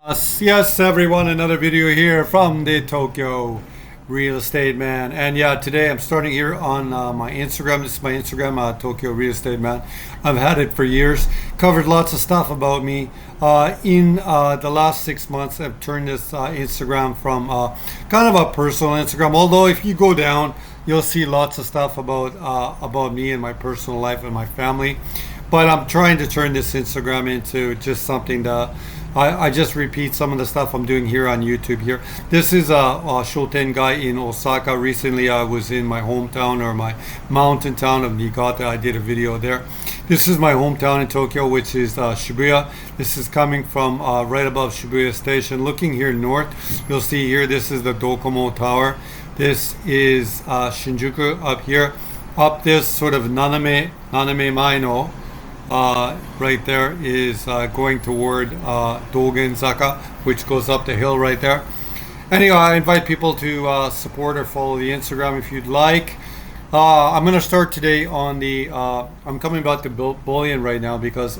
Yes, everyone, another video here from the Tokyo Real Estate Man. And yeah, today I'm starting here on my Instagram. This is my Instagram, Tokyo Real Estate Man. I've had it for years, covered lots of stuff about me. In the last 6 months, I've turned this Instagram from kind of a personal Instagram. Although if you go down, you'll see lots of stuff about me and my personal life and my family. But I'm trying to turn this Instagram into just something that I just repeat some of the stuff I'm doing here on YouTube here. This is a Shoten guy in Osaka. Recently I was in my hometown, or my mountain town of Niigata. I did a video there. This is my hometown in Tokyo, which is Shibuya. This is coming from right above Shibuya Station. Looking here north, you'll see here, this is the Docomo Tower. This is Shinjuku up here. Up this sort of Naname Maino. Right there is going toward Dogenzaka, which goes up the hill right there. Anyway, I invite people to support or follow the Instagram if you'd like. I'm going to start today on the, I'm coming back to bullion right now because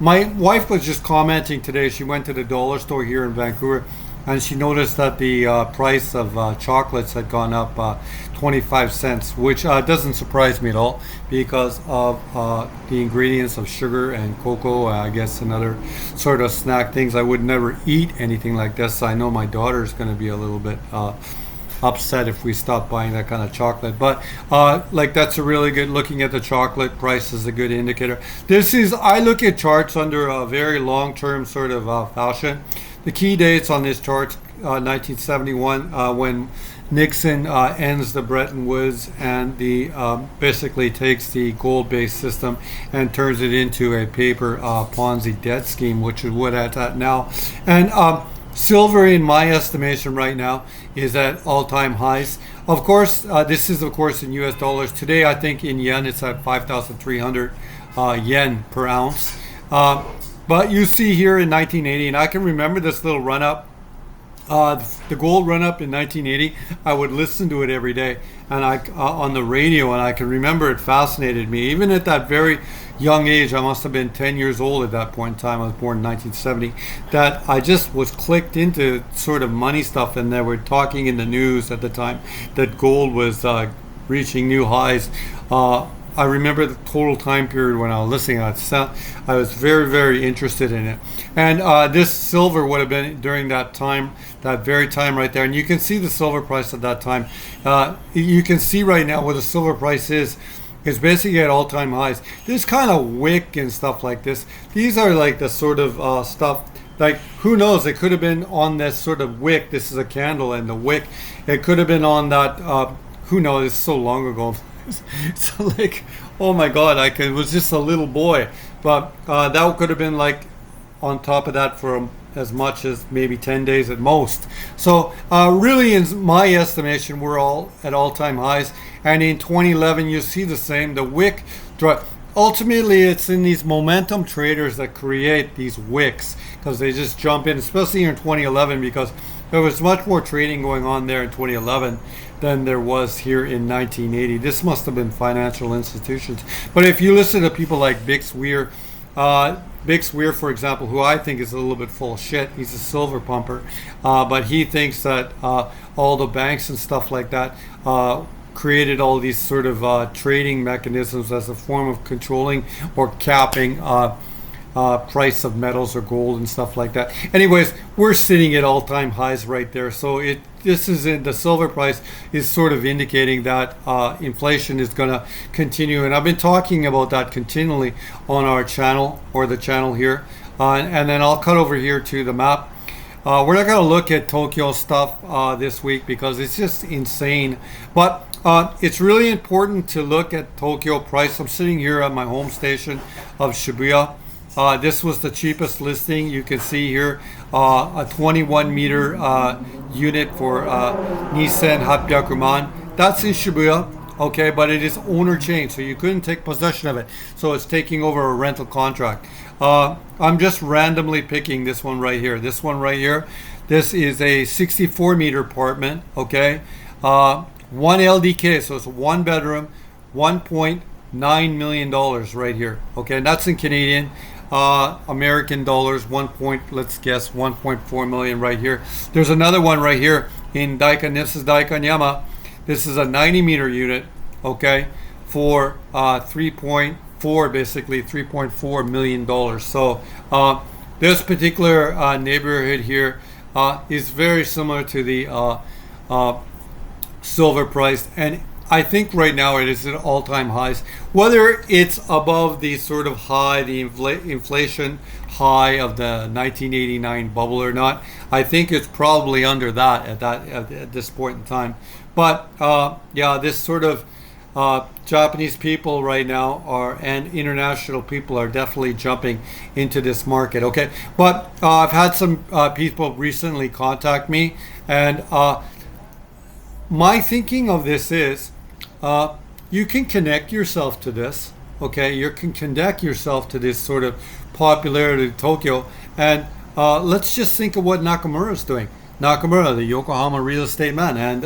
my wife was just commenting today. She went to the dollar store here in Vancouver, and she noticed that the price of chocolates had gone up 25 cents, which doesn't surprise me at all because of the ingredients of sugar and cocoa, I guess, and other sort of snack things. I would never eat anything like this. I know my daughter is going to be a little bit upset if we stop buying that kind of chocolate, but like, that's a really good, looking at the chocolate price is a good indicator. I look at charts under a very long-term sort of fashion. The key dates on this chart, 1971, when Nixon ends the Bretton Woods and the basically takes the gold-based system and turns it into a paper Ponzi debt scheme, which is what it's at now. And silver, in my estimation right now, is at all-time highs. Of course, this is of course in US dollars. Today, I think in yen, it's at 5,300 yen per ounce. But you see here in 1980, and I can remember this little run-up, the gold run-up in 1980. I would listen to it every day, and on the radio, and I can remember it fascinated me. Even at that very young age, I must have been 10 years old at that point in time. I was born in 1970. That I just was clicked into sort of money stuff, and they were talking in the news at the time that gold was reaching new highs. I remember the total time period when I was listening. I was very, very interested in it. And this silver would have been during that time, that very time right there. And you can see the silver price at that time. You can see right now where the silver price is basically at all-time highs. This kind of wick and stuff like this, these are like the sort of stuff, like, who knows, it could have been on this sort of wick. This is a candle, and the wick, it could have been on that, who knows, it's so long ago. So like, oh my god, it was just a little boy, but that could have been like on top of that for as much as maybe 10 days at most. So really, in my estimation, we're all at all-time highs. And in 2011, you see the same, the wick drop. Ultimately, it's in these momentum traders that create these wicks, because they just jump in, especially in 2011, because there was much more trading going on there in 2011 than there was here in 1980. This must have been financial institutions. But if you listen to people like Bix Weir, for example, who I think is a little bit full of shit. He's a silver pumper, but he thinks that all the banks and stuff like that created all these sort of trading mechanisms as a form of controlling or capping price of metals or gold and stuff like that. Anyways, we're sitting at all-time highs right there. So this is in the silver price is sort of indicating that inflation is going to continue, and I've been talking about that continually on our channel, or the channel here, and then I'll cut over here to the map. We're not going to look at Tokyo stuff this week because it's just insane, but it's really important to look at Tokyo price. I'm sitting here at my home station of Shibuya. This was the cheapest listing. You can see here a 21 meter unit for Nissan 800 man. That's in Shibuya, okay, but it is owner chain, so you couldn't take possession of it. So it's taking over a rental contract. I'm just randomly picking this one right here. This one right here. This is a 64 meter apartment, okay. 1 LDK, so it's a 1 bedroom, $1.9 million right here, okay, and that's in Canadian. American dollars. Let's guess 1.4 million right here. There's another one right here in Daikan. This is Daikanyama. This is a 90 meter unit, okay, for 3.4, basically $3.4 million. So this particular neighborhood here is very similar to the silver price, and I think right now it is at all-time highs. Whether it's above the sort of high, the inflation high of the 1989 bubble or not, I think it's probably under that at this point in time. But yeah, this sort of Japanese people right now and international people are definitely jumping into this market. Okay, but I've had some people recently contact me, and my thinking of this is you can connect yourself to this. Okay, you can connect yourself to this sort of popularity of Tokyo, and let's just think of what Nakamura is doing. Nakamura, the Yokohama real estate man, and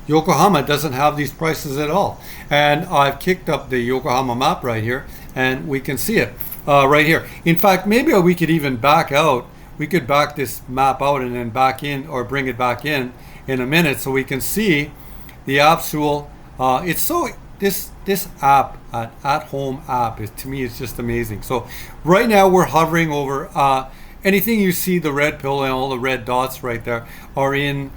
Yokohama doesn't have these prices at all. And I've kicked up the Yokohama map right here, and we can see it right here. In fact, maybe we could even back out. We could back this map out and then back in, or bring it back in a minute, so we can see the actual. It's so this app, at home app, is to me it's just amazing. So right now we're hovering over. Anything you see, the red pill and all the red dots right there are in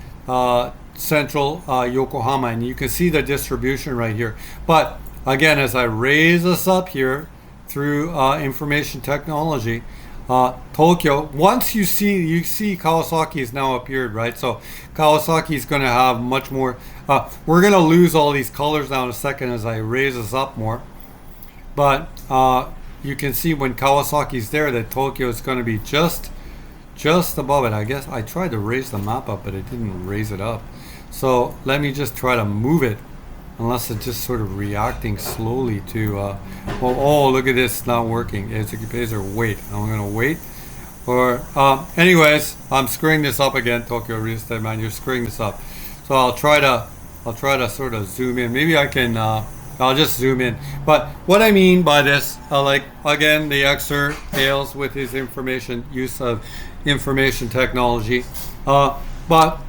central Yokohama, and you can see the distribution right here. But again, as I raise this up here through information technology, Tokyo, once you see Kawasaki has now appeared, right? So Kawasaki is going to have much more. We're going to lose all these colors now in a second as I raise this up more. But you can see when Kawasaki's there that Tokyo is going to be just above it. I guess I tried to raise the map up, but it didn't raise it up. So let me just try to move it, unless it's just sort of reacting slowly to well, oh, look at this, not working. It's or wait. I'm going to wait. Or anyways, I'm screwing this up again, Tokyo Real Estate Man. You're screwing this up. So I'll try to sort of zoom in. Maybe I can I'll just zoom in. But what I mean by this, like again, the Xer fails with his use of information technology. But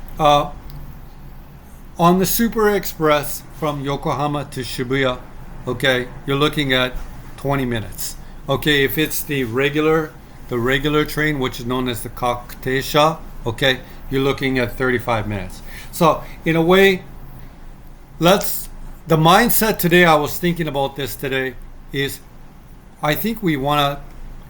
on the Super Express from Yokohama to Shibuya, okay, you're looking at 20 minutes. Okay, if it's the regular train, which is known as the Kakuteisha, okay, you're looking at 35 minutes. So in a way, the mindset today, I was thinking about this today, is I think we want to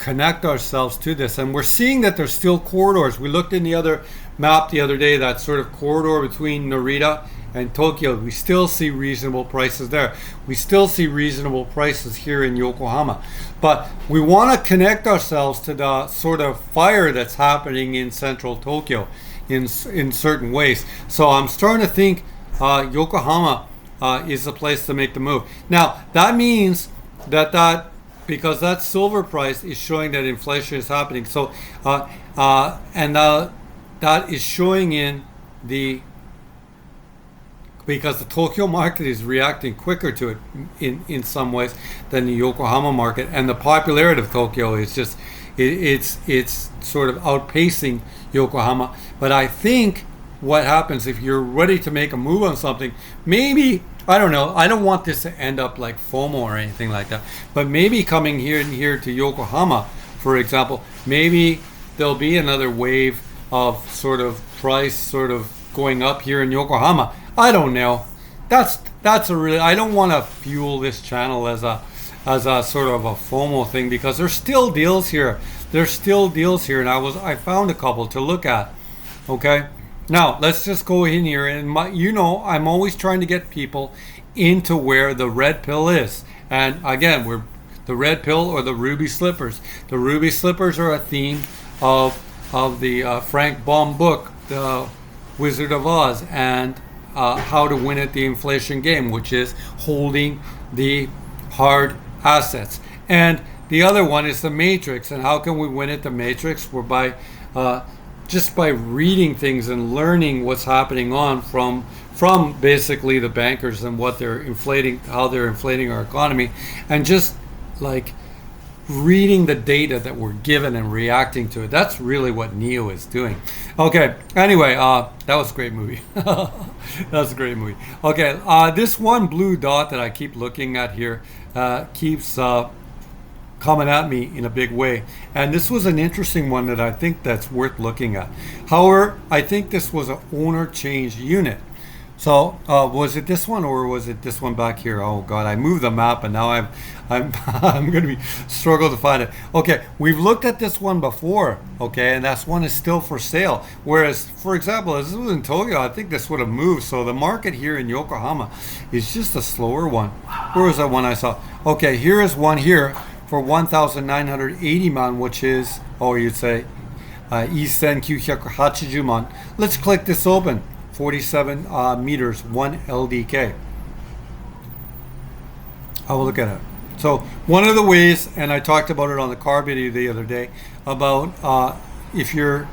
connect ourselves to this, and we're seeing that there's still corridors. We looked in the other map the other day, that sort of corridor between Narita and Tokyo. We still see reasonable prices there. We still see reasonable prices here in Yokohama, but we want to connect ourselves to the sort of fire that's happening in central Tokyo in certain ways. So I'm starting to think Yokohama is the place to make the move. Now that means that because that silver price is showing that inflation is happening. So and that is showing in because the Tokyo market is reacting quicker to it in some ways than the Yokohama market, and the popularity of Tokyo is just it's sort of outpacing Yokohama. But I think what happens if you're ready to make a move on something, maybe, I don't know, I don't want this to end up like FOMO or anything like that, but maybe coming here to Yokohama, for example, maybe there'll be another wave of sort of price sort of going up here in Yokohama. I don't know. That's a really, I don't want to fuel this channel as a sort of a FOMO thing, because there's still deals here. There's still deals here, and I found a couple to look at. Okay. Now let's just go in here, and I'm always trying to get people into where the red pill is. And again, we're the red pill or the ruby slippers. The ruby slippers are a theme of the Frank Baum book, The Wizard of Oz, and how to win at the inflation game, which is holding the hard assets. And the other one is the matrix, and how can we win at the matrix? We're by just by reading things and learning what's happening from basically the bankers and what they're inflating, how they're inflating our economy, and just like reading the data that we're given and reacting to it. That's really what Neo is doing. Okay, anyway, that was a great movie. That was a great movie. Okay, this one blue dot that I keep looking at here keeps coming at me in a big way. And this was an interesting one that I think that's worth looking at. However, I think this was an owner change unit. So was it this one or was it this one back here? Oh God, I moved the map and now I'm I'm going to be struggle to find it. Okay, we've looked at this one before. Okay, and that one is still for sale. Whereas, for example, as this was in Tokyo, I think this would have moved. So the market here in Yokohama is just a slower one. Where was that one I saw? Okay, here is one here for 1,980 man, which is, oh, you'd say, 1,980 man. Let's click this open. 47 meters, 1 LDK. I will look at it. So one of the ways, and I talked about it on the car video the other day, about if you're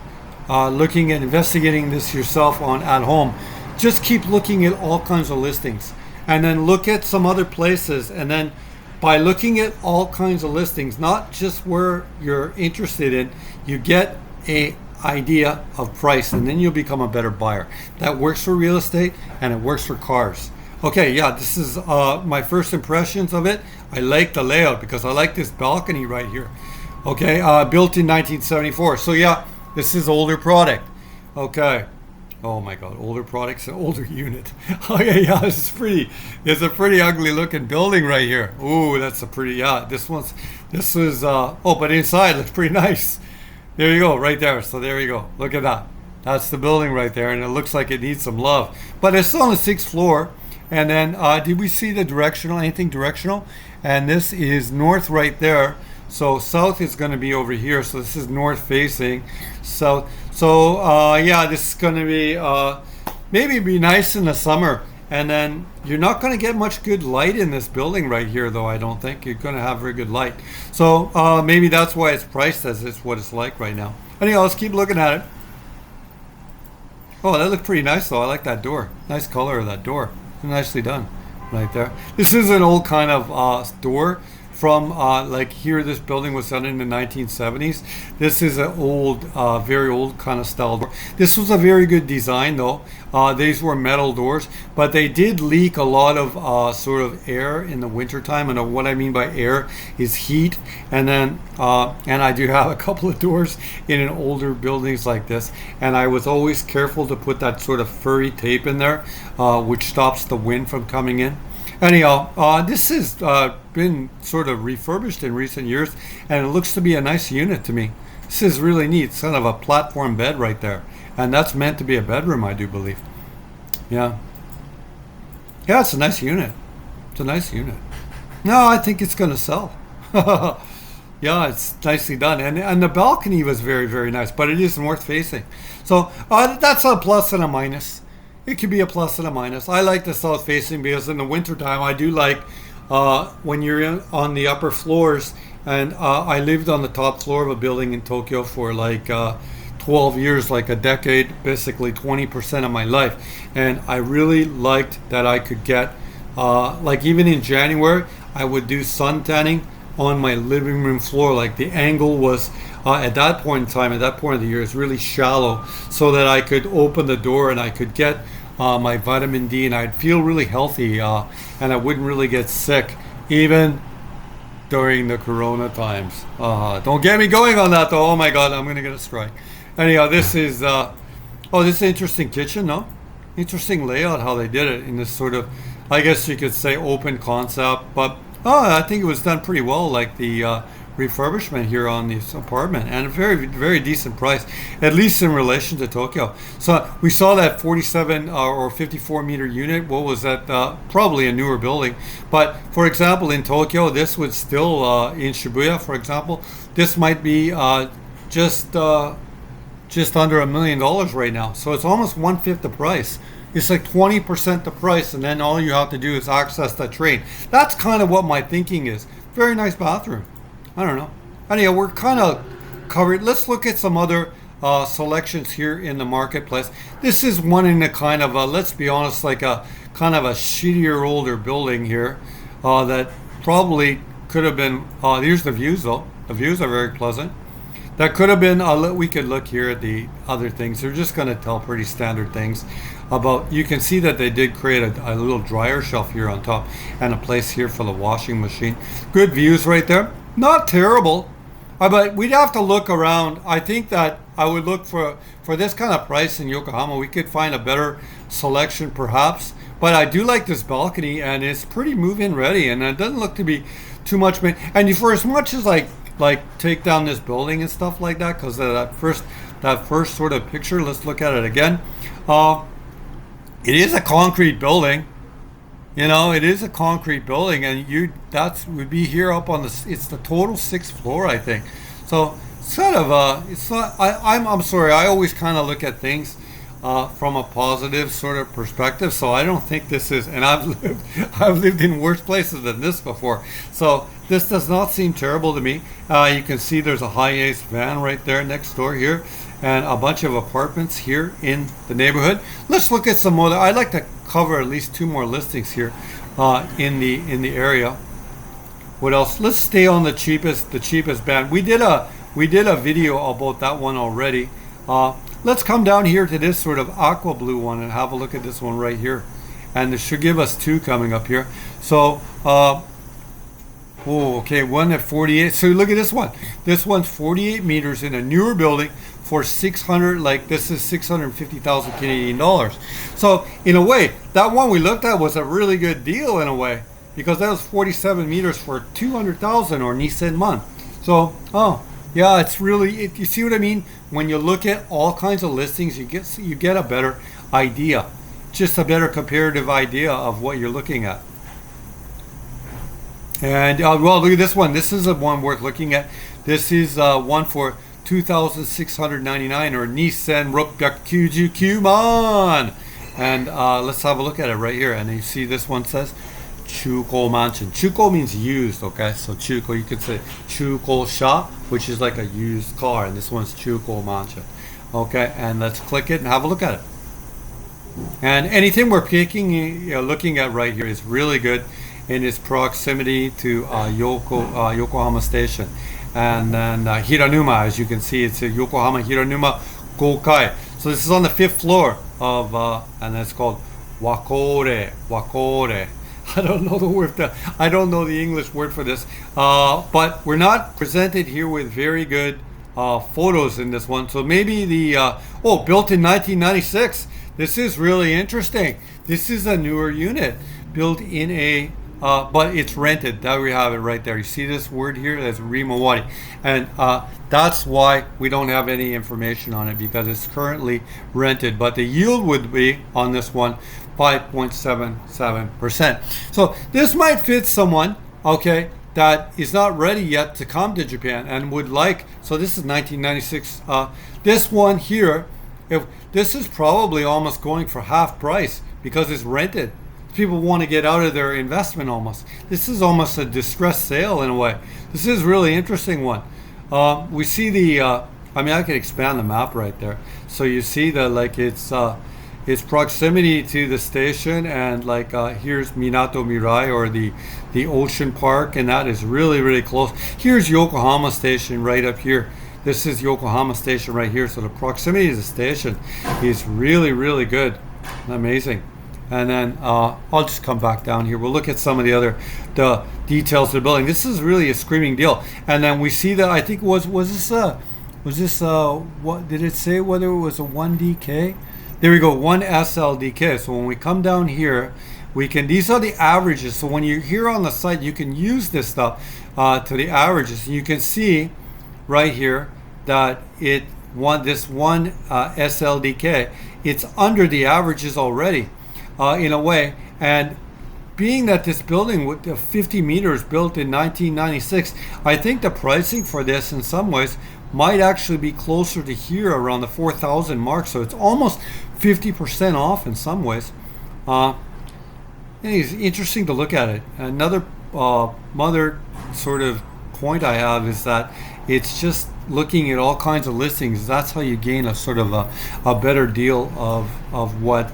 looking at investigating this yourself at home, just keep looking at all kinds of listings, and then look at some other places, and then by looking at all kinds of listings, not just where you're interested in, you get a idea of price, and then you'll become a better buyer. That works for real estate and it works for cars. Okay, yeah, this is my first impressions of it. I like the layout because I like this balcony right here. Okay, built in 1974. So yeah, this is older product. Okay. Oh my God, older products, an older unit. Okay, yeah, this is pretty. It's a pretty ugly looking building right here. Ooh, that's a pretty, yeah, this is, oh, but inside looks pretty nice. There you go, right there. So there you go. Look at that. That's the building right there, and it looks like it needs some love. But it's on the 6th floor. And then, did we see the directional? Anything directional? And this is north right there. So south is going to be over here. So this is north facing. So yeah, this is going to be maybe be nice in the summer. And then you're not going to get much good light in this building right here, though. I don't think you're going to have very good light. So maybe that's why it's priced as it's what it's like right now. Anyhow, let's keep looking at it. Oh, that looked pretty nice, though. I like that door. Nice color of that door. Nicely done right there. This is an old kind of door from like here. This building was done in the 1970s. This is an old, very old kind of style door. This was a very good design, though. These were metal doors, but they did leak a lot of sort of air in the wintertime. And what I mean by air is heat. And then, and I do have a couple of doors in an older buildings like this. And I was always careful to put that sort of furry tape in there, which stops the wind from coming in. Anyhow, this has been sort of refurbished in recent years, and it looks to be a nice unit to me. This is really neat. It's kind of a platform bed right there, and that's meant to be a bedroom, I do believe. Yeah. Yeah, it's a nice unit. It's a nice unit. No, I think it's going to sell. Yeah, it's nicely done. And the balcony was very, very nice, but it is north facing. So that's a plus and a minus. It could be a plus and a minus. I like the south facing because in the wintertime, I do like when you're on the upper floors. And I lived on the top floor of a building in Tokyo for like 12 years, like a decade, basically 20% of my life. And I really liked that I could get, like even in January, I would do sun tanning on my living room floor. Like the angle was at that point in time, at that point of the year, is really shallow, so that I could open the door and I could get my vitamin D, and I'd feel really healthy, and I wouldn't really get sick, even during the Corona times. Don't get me going on that, though. Oh my God, I'm gonna get a strike. Anyhow, this is this is an interesting kitchen, no? Interesting layout how they did it in this sort of, I guess you could say, open concept, but I think it was done pretty well, like the refurbishment here on this apartment, and a very, very decent price, at least in relation to Tokyo. So we saw that 47 or 54 meter unit. What was that? Probably a newer building. But for example, in Tokyo, this would still, in Shibuya, for example, this might be just under $1 million right now. So it's almost 1/5 the price. It's like 20% the price, and then all you have to do is access that train. That's kind of what my thinking is. Very nice bathroom. I don't know. Anyhow, we're kind of covered. Let's look at some other selections here in the marketplace. This is one in a kind of a, let's be honest, like a kind of a shittier older building here that probably could have been, here's the views though. The views are very pleasant. That could have been, we could look here at the other things. They're just going to tell pretty standard things about, you can see that they did create a little dryer shelf here on top and a place here for the washing machine. Good views right there. Not terrible. But we'd have to look around. I think that I would look for this kind of price in Yokohama. We could find a better selection perhaps. But I do like this balcony, and it's pretty move-in ready, and it doesn't look to be too much. And for as much as like take down this building and stuff like that, because that first sort of picture. Let's look at it again. It is a concrete building. You know, it is a concrete building, and would be here up on it's the total 6th floor, I think. So it's kind of it's not. I'm sorry. I always kind of look at things from a positive sort of perspective. So I don't think this is, and I've lived in worse places than this before. So this does not seem terrible to me. You can see there's a high-ace van right there next door here, and a bunch of apartments here in the neighborhood. Let's look at some more. I'd like to cover at least 2 more listings here in the area. What else? Let's stay on the cheapest band. We did a video about that one already. Let's come down here to this sort of aqua blue one and have a look at this one right here. And this should give us 2 coming up here. So, okay, one at 48. So look at this one. This one's 48 meters in a newer building for 600, like this is 650,000 Canadian dollars. So in a way, that one we looked at was a really good deal in a way, because that was 47 meters for 200,000 or Nissan month. So, yeah, it's really, you see what I mean? When you look at all kinds of listings, you get a better idea, just a better comparative idea of what you're looking at. And well, look at this one. This is a one worth looking at. This is one for 2,699 or Nissan Rokyakujukyuman. And let's have a look at it right here. And you see this one says Chuko Mansion. Chuko means used, okay? So Chuko, you could say Chuko Sha, which is like a used car, and this one's Chuko Mansion. Okay, and let's click it and have a look at it. And anything we're looking at right here is really good in its proximity to Yokohama Station. And then Hiranuma, as you can see, it's a Yokohama Hiranuma Gokai. So this is on the 5th floor of, and it's called Wakore. I don't know the word. I don't know the English word for this. But we're not presented here with very good photos in this one. So maybe built in 1996. This is really interesting. This is a newer unit built in a, but it's rented. There we have it right there. You see this word here? That's Rimawari. And that's why we don't have any information on it, because it's currently rented. But the yield would be on this one 5.77%. So this might fit someone, okay, that is not ready yet to come to Japan and would like, so this is 1996. This one here, if this is probably almost going for half price because it's rented. People want to get out of their investment almost. This is almost a distressed sale in a way. This is really interesting one. We see the, I could expand the map right there. So you see that like its proximity to the station, and like here's Minato Mirai, or the ocean park, and that is really, really close. Here's Yokohama Station right up here. This is Yokohama Station right here. So the proximity to the station is really, really good. Amazing. And then I'll just come back down here. We'll look at some of the details of the building. This is really a screaming deal. And then we see that, I think was this what did it say, whether it was a 1DK? There we go, 1 SLDK. So when we come down here, these are the averages. So when you're here on the site, you can use this stuff to the averages. And you can see right here that this one SLDK, it's under the averages already. In a way, and being that this building with 50 meters built in 1996, I think the pricing for this in some ways might actually be closer to here around the 4,000 mark. So it's almost 50% off in some ways. It's interesting to look at it. Another sort of point I have is that it's just looking at all kinds of listings. That's how you gain a sort of a better deal of what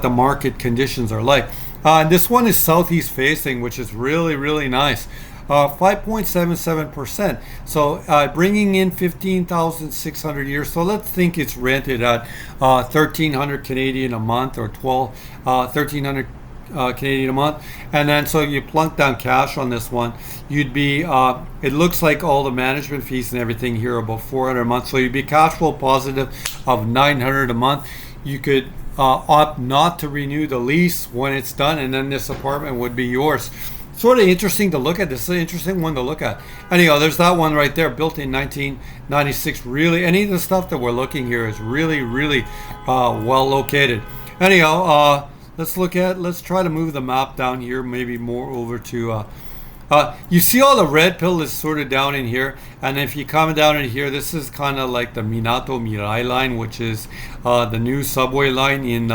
the market conditions are like. And this one is southeast facing, which is really, really nice. 5.77%. So bringing in 15,600 years. So let's think it's rented at 1,300 Canadian a month, or 1,300 Canadian a month. And then so you plunk down cash on this one, you'd be, it looks like all the management fees and everything here are about 400 a month. So you'd be cash flow positive of 900 a month. You could opt not to renew the lease when it's done, and then this apartment would be yours. Sort of interesting to look at. This is an interesting one to look at. Anyhow, there's that one right there, built in 1996. Really, any of the stuff that we're looking here is really, really well located. Anyhow, let's try to move the map down here, maybe more over to, you see all the red pill is sort of down in here, and if you come down in here, this is kind of like the Minato Mirai line, which is the new subway line in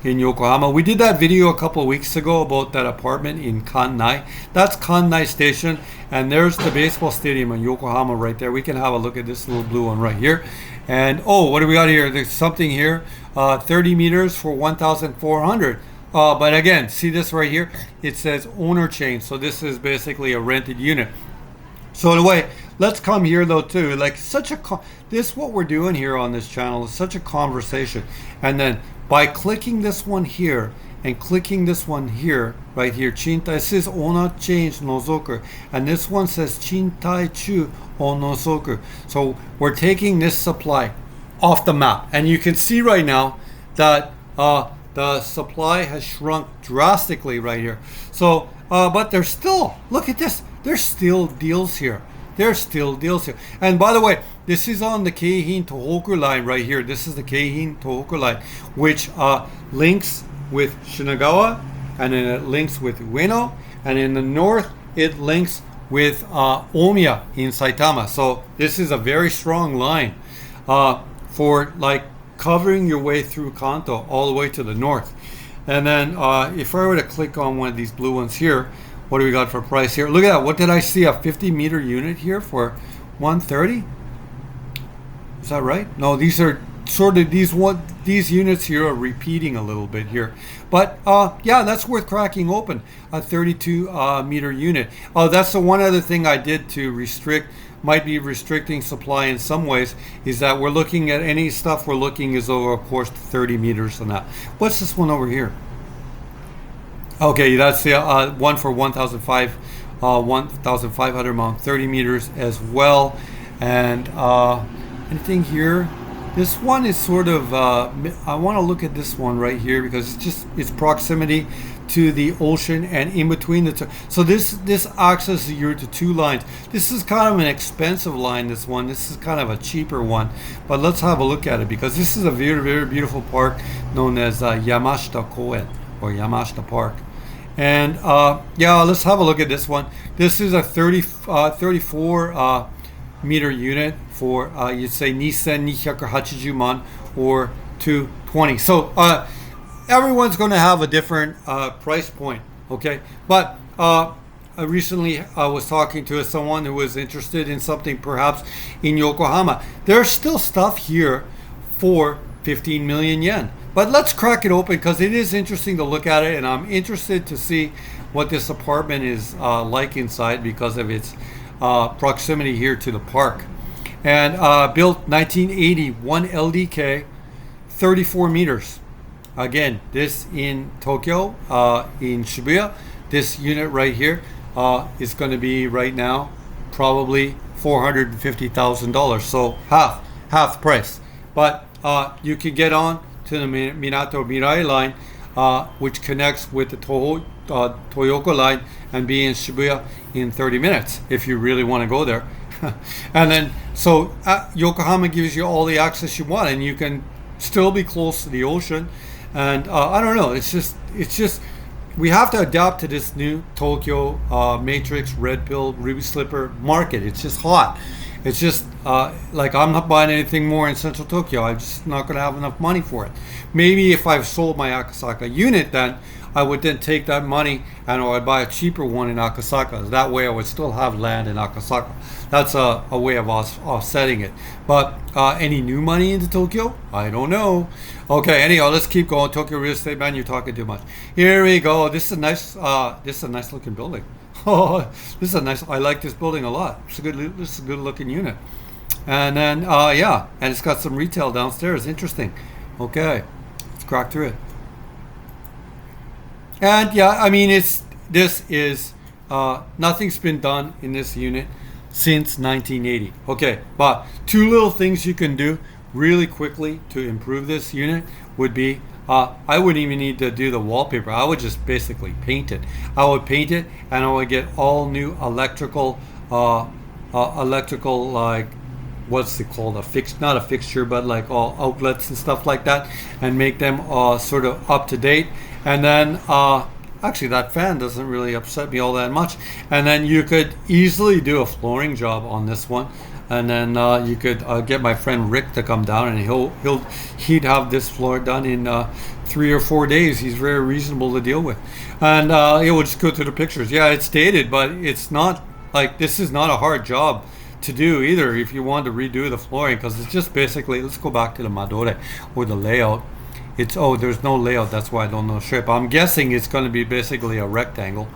Yokohama. We did that video a couple of weeks ago about that apartment in Kannai. That's Kannai Station, and there's the baseball stadium in Yokohama right there. We can have a look at this little blue one right here. And oh, what do we got here? There's something here, 30 meters for 1,400. But again, see this right here? It says owner change, so this is basically a rented unit. So anyway, let's come here though too. Like this, what we're doing here on this channel is such a conversation. And then by clicking this one here and clicking this one here, right here, Chintai, it says owner change nozoku, and this one says Chintai chu o nozoku. So we're taking this supply off the map, and you can see right now that the supply has shrunk drastically right here. So, but there's still, look at this, there's still deals here. There's still deals here. And by the way, this is on the Keihin Tohoku line right here. This is the Keihin Tohoku line, which links with Shinagawa, and then it links with Ueno, and in the north, it links with Omiya in Saitama. So this is a very strong line for like covering your way through Kanto all the way to the north. And then if I were to click on one of these blue ones here, what do we got for price here? Look at that. What did I see? A 50 meter unit here for 130? Is that right? No, these are sort of these units here are repeating a little bit here. But yeah, that's worth cracking open. A 32 meter unit. Oh, that's the one other thing I did to might be restricting supply in some ways, is that we're looking at any stuff we're looking is over, of course, 30 meters and that. What's this one over here? Okay, that's the one for 1,500 mount, 30 meters as well. And anything here? This one is sort of, I want to look at this one right here because it's proximity to the ocean and in between the two. So this accesses you to two lines. This is kind of an expensive line, this one. This is kind of a cheaper one. But let's have a look at it because this is a very, very beautiful park known as Yamashita Koen, or Yamashita Park. And yeah, let's have a look at this one. This is a 34 meter unit for you'd say 2,280 man or 220. So everyone's going to have a different price point, okay? But recently I was talking to someone who was interested in something perhaps in Yokohama. There's still stuff here for 15 million yen. But let's crack it open because it is interesting to look at it, and I'm interested to see what this apartment is like inside because of its proximity here to the park. And built 1980, 1 LDK, 34 meters. Again, this in Tokyo, in Shibuya, this unit right here is going to be right now probably $450,000, so half price. But you can get on to the Minato Mirai line, which connects with the Toyoko line, and be in Shibuya in 30 minutes if you really want to go there. And then so Yokohama gives you all the access you want, and you can still be close to the ocean. And I don't know, it's just we have to adapt to this new Tokyo Matrix, Red Pill, Ruby Slipper market. It's just hot. It's just like I'm not buying anything more in Central Tokyo. I'm just not going to have enough money for it. Maybe if I've sold my Akasaka unit, then I would then take that money and I would buy a cheaper one in Akasaka. That way I would still have land in Akasaka. That's a way of offsetting it. But any new money into Tokyo? I don't know. Okay, anyhow, let's keep going. Tokyo real estate, man, you're talking too much. Here we go. This is a nice looking building. Oh, this is a nice. I like this building a lot. This is a good looking unit. And then yeah, and it's got some retail downstairs. Interesting. Okay, let's crack through it. And yeah, I mean, this is nothing's been done in this unit since 1980. Okay, but two little things you can do really quickly to improve this unit would be I wouldn't even need to do the wallpaper. I would just basically paint it. I would paint it and I would get all new electrical like what's it called, not a fixture, but like all outlets and stuff like that, and make them sort of up to date. And then actually that fan doesn't really upset me all that much. And then you could easily do a flooring job on this one. And then you could get my friend Rick to come down, and he'd have this floor done in 3 or 4 days. He's very reasonable to deal with, and it would just go through the pictures. Yeah, it's dated, but it's not like this is not a hard job to do either. If you want to redo the flooring, because it's just basically, let's go back to the Madore or the layout. It's there's no layout. That's why I don't know shape. I'm guessing it's going to be basically a rectangle.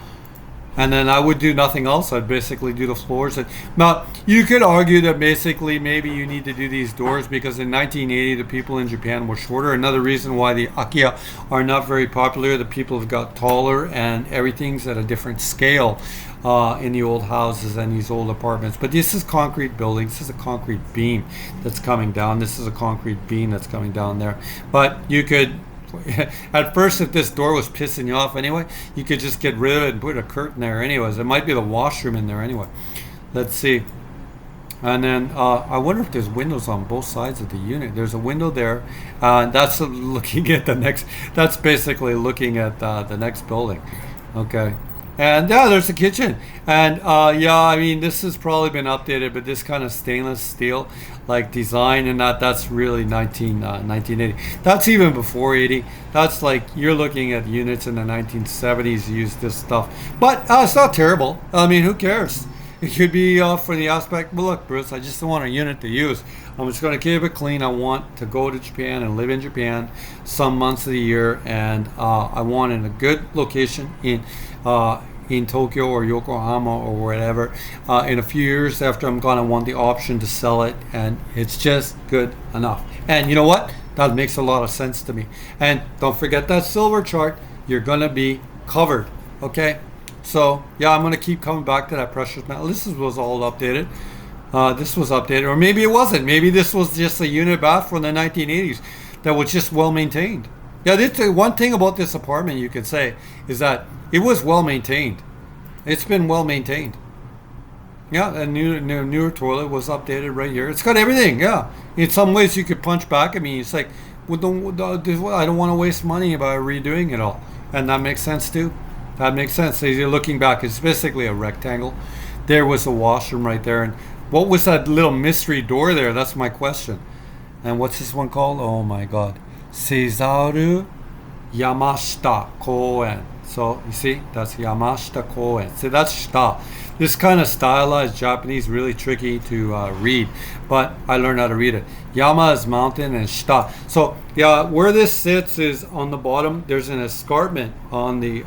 And then I would do nothing else. I'd basically do the floors. Now, you could argue that basically maybe you need to do these doors because in 1980 the people in Japan were shorter. Another reason why the Akiya are not very popular, the people have got taller and everything's at a different scale in the old houses and these old apartments. But this is concrete buildings. This is a concrete beam that's coming down. This is a concrete beam that's coming down there. But you could... At first, if this door was pissing you off anyway, you could just get rid of it and put a curtain there anyways. It might be the washroom in there anyway. Let's see. And then I wonder if there's windows on both sides of the unit. There's a window there. That's looking at the next. That's basically looking at the next building. Okay. And yeah, there's the kitchen. And yeah, I mean, this has probably been updated, but this kind of stainless steel like design and that's really 1980. That's even before 80. That's like you're looking at units in the 1970s use this stuff. But it's not terrible. I mean, who cares? It could be for the aspect, well, look, Bruce, I just don't want a unit to use. I'm just going to keep it clean. I want to go to Japan and live in Japan some months of the year, and I want in a good location in Tokyo or Yokohama or wherever. In a few years after I'm gone, I want the option to sell it, and it's just good enough. And you know what? That makes a lot of sense to me. And don't forget that silver chart. You're going to be covered, okay? So yeah, I'm going to keep coming back to that precious metal. This was all updated. This was updated, or maybe it wasn't. Maybe this was just a unit bath from the 1980s that was just well maintained. Yeah, this, one thing about this apartment you could say is that it was well maintained. It's been well maintained. Yeah, a newer toilet was updated right here. It's got everything. Yeah, in some ways you could punch back at me. It's like, well, I don't want to waste money by redoing it all, and that makes sense too. That makes sense. So you're looking back, it's basically a rectangle. There was a washroom right there, and what was that little mystery door there? That's my question. And what's this one called? Oh my God, Seizaru Yamashita Koen. So you see, that's Yamashita Koen. See, that's shita. This kind of stylized Japanese, really tricky to read, but I learned how to read it. Yama is mountain and shita. So yeah, where this sits is on the bottom. There's an escarpment on the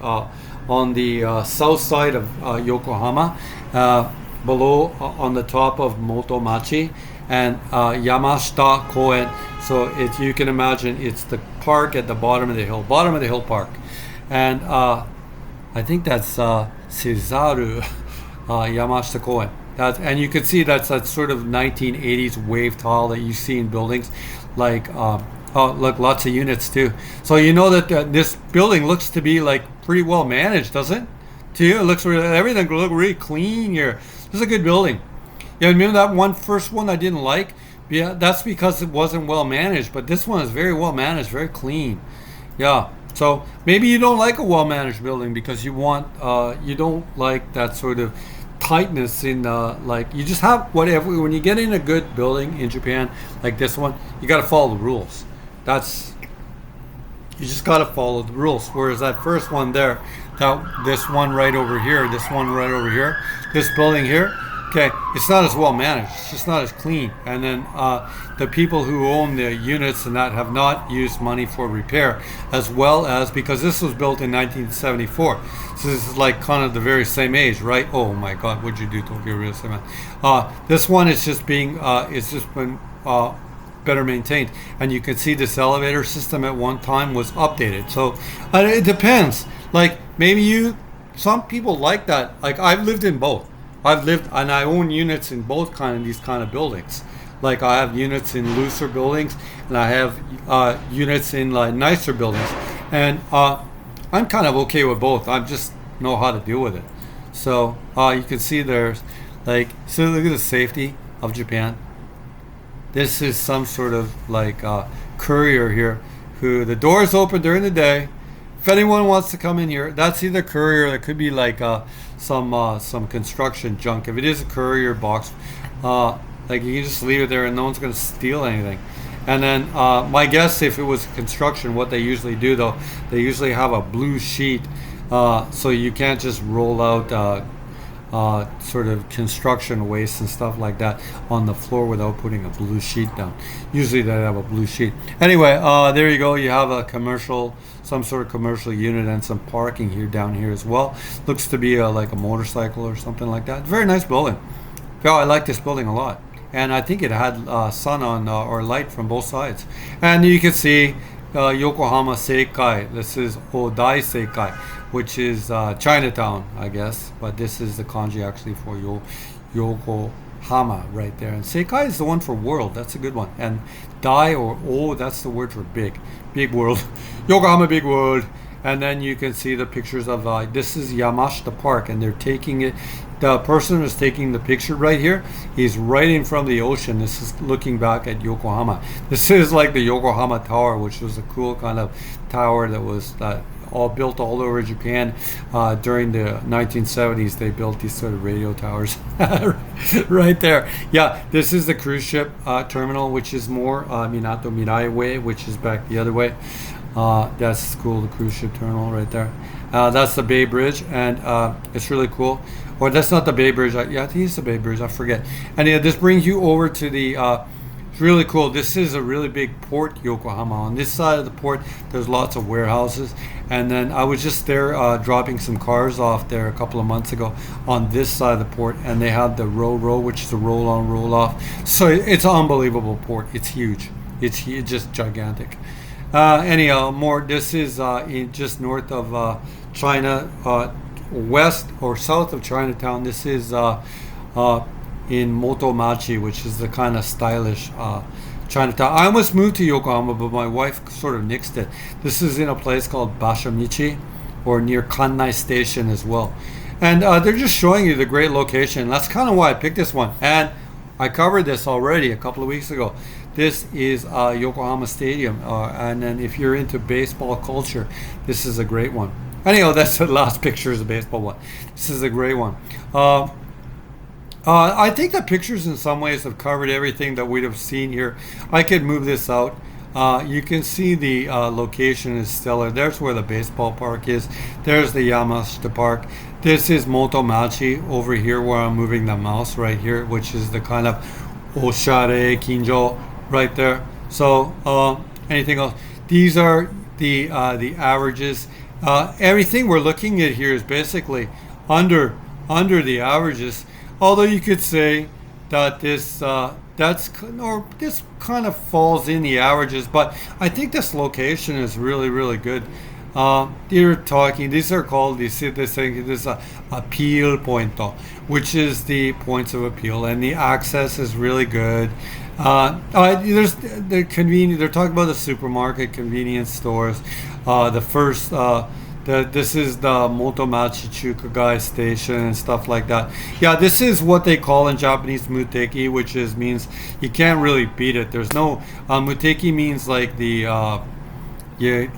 south side of Yokohama, below on the top of Motomachi, and Yamashita Koen. So you can imagine it's the park at the bottom of the hill park. And I think that's Seizaru Yamashita Koen. And you can see that's that sort of 1980s wave tile that you see in buildings, like look, lots of units too. So you know that this building looks to be like pretty well managed, doesn't it? To you, it looks everything look really clean here. This is a good building. Yeah, remember that first one I didn't like? Yeah, that's because it wasn't well managed. But this one is very well managed, very clean. Yeah. So maybe you don't like a well-managed building because you don't like that sort of tightness in like you just have whatever. When you get in a good building in Japan like this one, you got to follow the rules. That's You just got to follow the rules. Whereas that first one there, this one right over here, this one right over here, this building here, okay, it's not as well managed. It's just not as clean. And then the people who own the units and that have not used money for repair, as well as because this was built in 1974. So this is like kind of the very same age, right? Oh my God, what'd you do, Tokyo Real Estate Man? This one is just being, it's just been better maintained, and you can see this elevator system at one time was updated. So it depends. Like maybe some people like that. Like I've lived in both. I've lived and I own units in both these kind of buildings. Like I have units in looser buildings, and I have units in like nicer buildings, and I'm kind of okay with both. I just know how to deal with it. So you can see there's like, so look at the safety of Japan. This is some sort of like courier here who the doors open during the day. If anyone wants to come in here, that's either courier. It could be like some construction junk. If it is a courier box, like you can just leave it there and no one's going to steal anything. And then my guess, if it was construction, what they usually do though, they usually have a blue sheet, so you can't just roll out sort of construction waste and stuff like that on the floor without putting a blue sheet down. Usually they have a blue sheet. Anyway, there you go. You have a some sort of commercial unit and some parking here down here as well. Looks to be like a motorcycle or something like that. Very nice building. Yeah, I like this building a lot. And I think it had sun on or light from both sides. And you can see Yokohama Seikai. This is Odai Seikai, which is Chinatown, I guess. But this is the kanji actually for Yokohama right there. And Seikai is the one for world. That's a good one. And Dai or O, that's the word for big. Big world. Yokohama Big World. And then you can see the pictures of, this is Yamashita Park, and they're taking it. The person who's taking the picture right here, he's right in front of the ocean. This is looking back at Yokohama. This is like the Yokohama Tower, which was a cool kind of tower that was all built all over Japan. During the 1970s, they built these sort of radio towers right there. Yeah, this is the cruise ship terminal, which is more Minato Mirai way, which is back the other way. That's cool, the cruise ship terminal right there. That's the Bay Bridge, and it's really cool. Or that's not the Bay Bridge. Yeah, I think it's the Bay Bridge. I forget. And yeah, this brings you over to the. It's really cool. This is a really big port, Yokohama. On this side of the port, there's lots of warehouses. And then I was just there dropping some cars off there a couple of months ago on this side of the port, and they have the row, which is the roll on, roll off. So it's an unbelievable port. It's huge. It's just gigantic. Anyhow, more. This is just north of China, west or south of Chinatown. This is in Motomachi, which is the kind of stylish Chinatown. I almost moved to Yokohama, but my wife sort of nixed it. This is in a place called Bashamichi, or near Kannai Station as well. And they're just showing you the great location. That's kind of why I picked this one. And I covered this already a couple of weeks ago. This is Yokohama Stadium. And then if you're into baseball culture, this is a great one. Anyhow, that's the last picture is a baseball one. This is a great one. I think the pictures in some ways have covered everything that we'd have seen here. I could move this out. You can see the location is stellar. There's where the baseball park is. There's the Yamashita Park. This is Motomachi over here where I'm moving the mouse right here, which is the kind of Oshare Kinjo right there. So anything else? These are the averages. Everything we're looking at here is basically under the averages. Although you could say that this this kind of falls in the averages, but I think this location is really good. These are called, you see this thing, this is a appeal point, which is the points of appeal, and the access is really good. There's the convenient. They're talking about the supermarket, convenience stores. This is the Motomachi Chukagai station and stuff like that. Yeah, this is what they call in Japanese muteki, which means you can't really beat it. There's no muteki means like the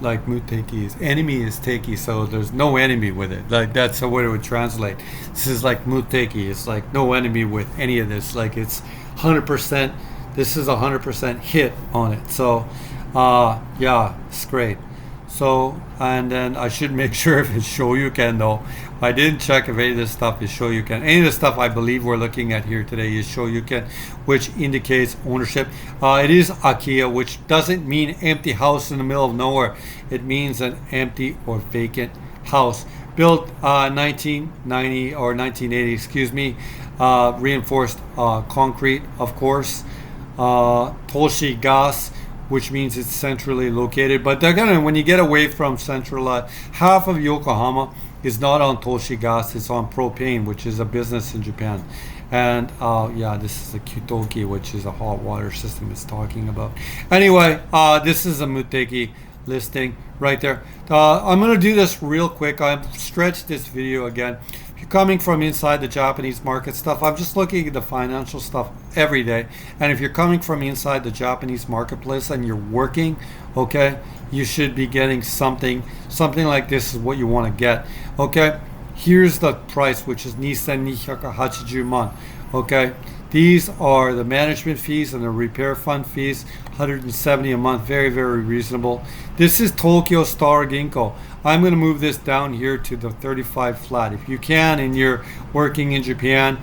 like muteki is enemy is teki, so there's no enemy with it. Like that's what it would translate. This is like muteki. It's like no enemy with any of this. Like it's 100%. This is 100% hit on it. So yeah, it's great. So, and then I should make sure if it's shoryuken though. I didn't check if any of this stuff is shoryuken. Any of the stuff I believe we're looking at here today is shoryuken, which indicates ownership. It is akiya, which doesn't mean empty house in the middle of nowhere. It means an empty or vacant house. Built 1990 or 1980, excuse me. Reinforced concrete, of course. Toshi gas, which means it's centrally located. But they're gonna, when you get away from central, half of Yokohama is not on Toshi gas, it's on propane, which is a business in Japan. And yeah, this is a Kyutoki, which is a hot water system it's talking about. Anyway, this is a Muteki listing right there. I'm gonna do this real quick. I've stretched this video again. If you're coming from inside the Japanese market stuff, I'm just looking at the financial stuff every day. And if you're coming from inside the Japanese marketplace and you're working, okay, you should be getting something like this is what you want to get. Okay, here's the price, which is 2280 man. Okay, these are the management fees and the repair fund fees, 170 a month, very, very reasonable. This is Tokyo Star Ginko. I'm going to move this down here to the 35 flat. If you can and you're working in Japan,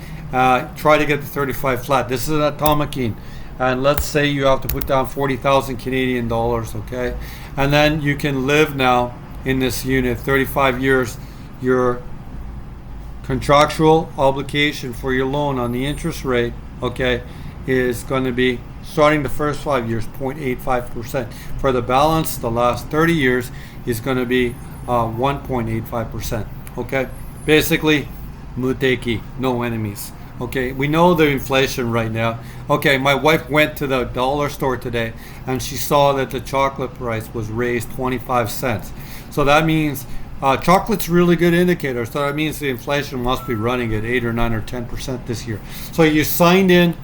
try to get the 35 flat. This is an Atomakin. And let's say you have to put down 40,000 Canadian dollars, okay? And then you can live now in this unit, 35 years. Your contractual obligation for your loan on the interest rate, okay, is going to be, starting the first 5 years, 0.85%. For the balance, the last 30 years, is going to be 1.85%. Okay, basically, muteki, no enemies. Okay, we know the inflation right now. Okay, my wife went to the dollar store today and she saw that the chocolate price was raised 25 cents. So that means chocolate's really good indicator. So that means the inflation must be running at 8 or 9 or 10% this year. So you signed in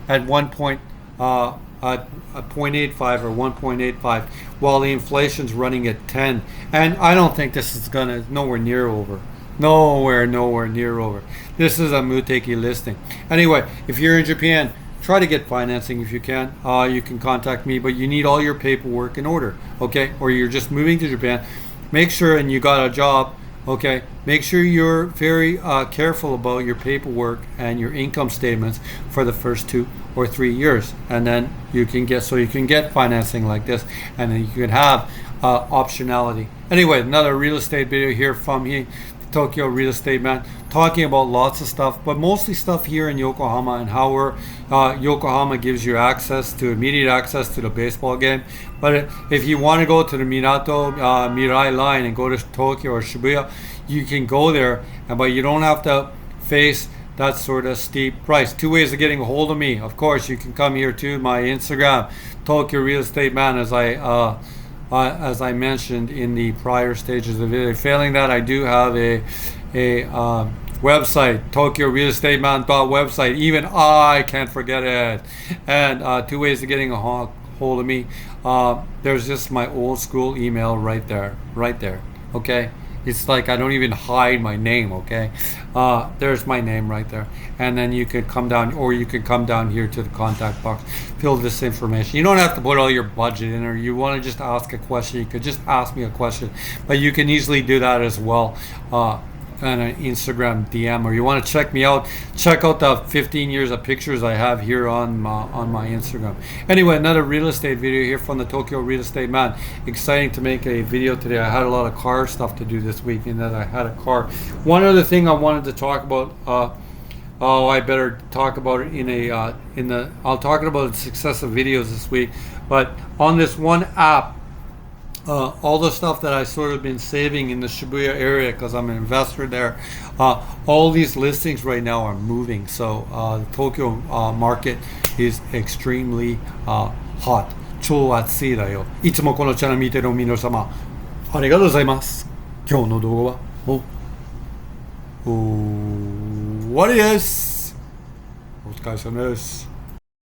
at 0.85 or 1.85 while the inflation's running at 10. And I don't think this is gonna nowhere near over. Nowhere near over. This is a Muteki listing. Anyway, if you're in Japan, try to get financing if you can. You can contact me, but you need all your paperwork in order, okay? Or you're just moving to Japan. Make sure, and you got a job, okay? Make sure you're very careful about your paperwork and your income statements for the first 2 or 3 years, and then you can get financing like this, and then you can have optionality. Anyway, another real estate video here from me, Tokyo Real Estate Man, talking about lots of stuff, but mostly stuff here in Yokohama and how Yokohama gives you immediate access to the baseball game. But if you want to go to the Minato Mirai line and go to Tokyo or Shibuya, you can go there, but you don't have to face that sort of steep price. 2 ways of getting a hold of me. Of course, you can come here to my Instagram, Tokyo Real Estate Man, as I mentioned in the prior stages of the video. Failing that, I do have a website, Tokyo Real Estate Man website. Even I can't forget it. And 2 ways of getting a hold of me. There's just my old school email right there. Okay. It's like I don't even hide my name, okay? There's my name right there. And then you could come down, or you could come down here to the contact box, fill this information. You don't have to put all your budget in, or you want to just ask a question, you could just ask me a question. But you can easily do that as well on an Instagram DM, or you want to check me out, check out the 15 years of pictures I have here on my Instagram. Anyway, another real estate video here from the Tokyo Real Estate Man. Exciting to make a video today. I had a lot of car stuff to do this week, and that I had a car. One other thing I wanted to talk about, I better talk about it I'll talk about successive videos this week, but on this one app, all the stuff that I sort of been saving in the Shibuya area because I'm an investor there, all these listings right now are moving. So the Tokyo market is extremely hot. 超暑いだよ。いつもこのチャンネル見てる皆様、ありがとうございます。今日の動画はもう終わりです。お疲れ様です。